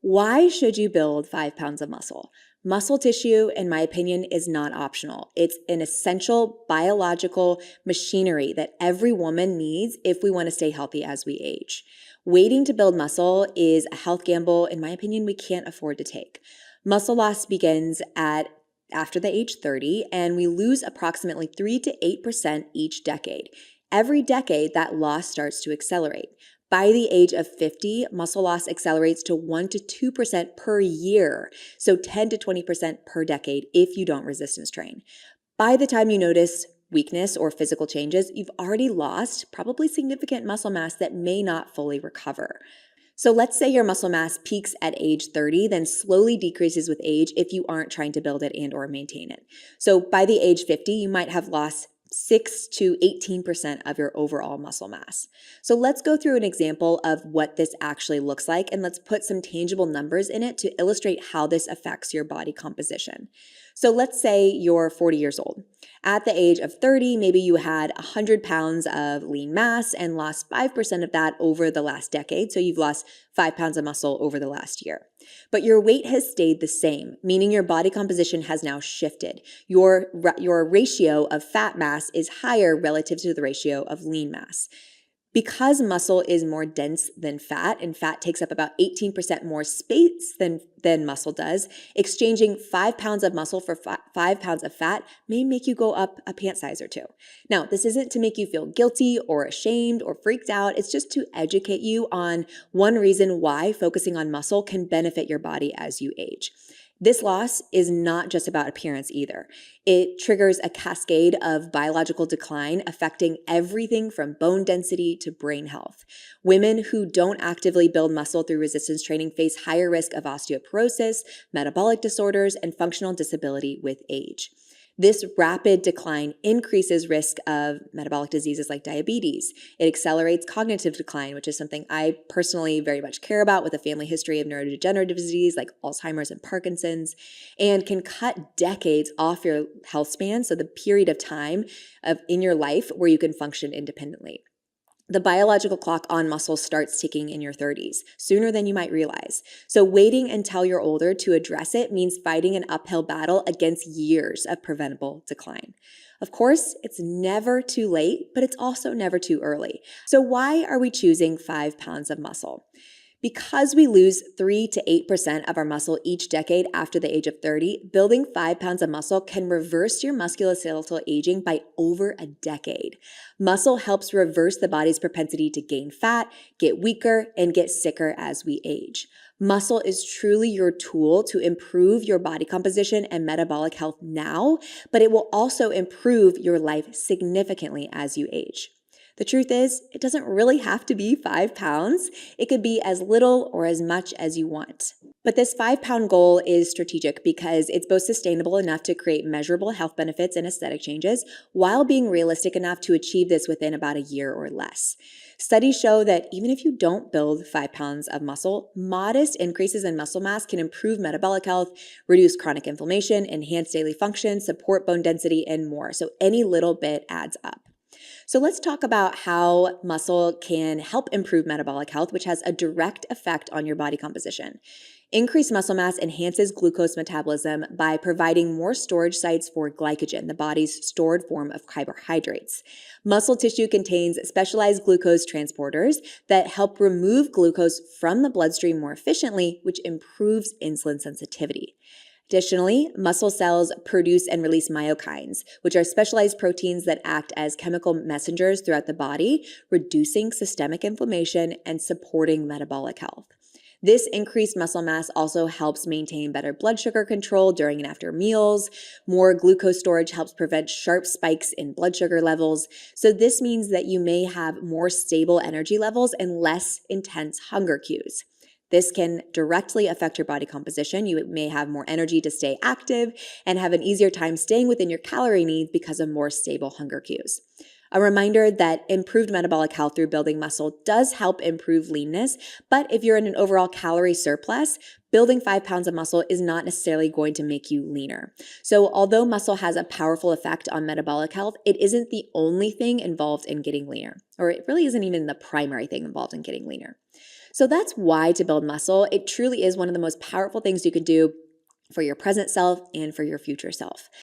Why should you build 5 pounds of muscle? Muscle tissue, in my opinion, is not optional. It's an essential biological machinery that every woman needs if we want to stay healthy as we age. Waiting to build muscle is a health gamble, in my opinion, we can't afford to take. Muscle loss begins after the age 30, and we lose approximately 3 to 8% each decade. Every decade, that loss starts to accelerate. By the age of 50, muscle loss accelerates to 1 to 2% per year, so 10 to 20% per decade if you don't resistance train. By the time you notice weakness or physical changes, you've already lost probably significant muscle mass that may not fully recover. So let's say your muscle mass peaks at age 30, then slowly decreases with age if you aren't trying to build it and or maintain it. So by the age 50, you might have lost 6 to 18% of your overall muscle mass. So let's go through an example of what this actually looks like, and let's put some tangible numbers in it to illustrate how this affects your body composition. So let's say you're 40 years old. At the age of 30, maybe you had 100 pounds of lean mass and lost 5% of that over the last decade. So you've lost 5 pounds of muscle over the last year. But your weight has stayed the same, meaning your body composition has now shifted. Your ratio of fat mass is higher relative to the ratio of lean mass. Because muscle is more dense than fat, and fat takes up about 18% more space than muscle does, exchanging 5 pounds of muscle for 5 pounds of fat may make you go up a pant size or two. Now, this isn't to make you feel guilty or ashamed or freaked out. It's just to educate you on one reason why focusing on muscle can benefit your body as you age. This loss is not just about appearance either. It triggers a cascade of biological decline affecting everything from bone density to brain health. Women who don't actively build muscle through resistance training face higher risk of osteoporosis, metabolic disorders, and functional disability with age. This rapid decline increases risk of metabolic diseases like diabetes. It accelerates cognitive decline, which is something I personally very much care about with a family history of neurodegenerative disease like Alzheimer's and Parkinson's, and can cut decades off your health span, so the period of time in your life where you can function independently. The biological clock on muscle starts ticking in your 30s, sooner than you might realize. So waiting until you're older to address it means fighting an uphill battle against years of preventable decline. Of course, it's never too late, but it's also never too early. So why are we choosing 5 pounds of muscle? Because we lose 3 to 8% of our muscle each decade after the age of 30, building 5 pounds of muscle can reverse your musculoskeletal aging by over a decade. Muscle helps reverse the body's propensity to gain fat, get weaker, and get sicker as we age. Muscle is truly your tool to improve your body composition and metabolic health now, but it will also improve your life significantly as you age. The truth is, it doesn't really have to be 5 pounds. It could be as little or as much as you want. But this 5-pound goal is strategic because it's both sustainable enough to create measurable health benefits and aesthetic changes, while being realistic enough to achieve this within about a year or less. Studies show that even if you don't build 5 pounds of muscle, modest increases in muscle mass can improve metabolic health, reduce chronic inflammation, enhance daily function, support bone density, and more. So any little bit adds up. So let's talk about how muscle can help improve metabolic health, which has a direct effect on your body composition. Increased muscle mass enhances glucose metabolism by providing more storage sites for glycogen, the body's stored form of carbohydrates. Muscle tissue contains specialized glucose transporters that help remove glucose from the bloodstream more efficiently, which improves insulin sensitivity. Additionally, muscle cells produce and release myokines, which are specialized proteins that act as chemical messengers throughout the body, reducing systemic inflammation and supporting metabolic health. This increased muscle mass also helps maintain better blood sugar control during and after meals. More glucose storage helps prevent sharp spikes in blood sugar levels. So this means that you may have more stable energy levels and less intense hunger cues. This can directly affect your body composition. You may have more energy to stay active and have an easier time staying within your calorie needs because of more stable hunger cues. A reminder that improved metabolic health through building muscle does help improve leanness, but if you're in an overall calorie surplus, building 5 pounds of muscle is not necessarily going to make you leaner. So although muscle has a powerful effect on metabolic health, it isn't the only thing involved in getting leaner, or it really isn't even the primary thing involved in getting leaner. So that's why to build muscle, it truly is one of the most powerful things you can do for your present self and for your future self.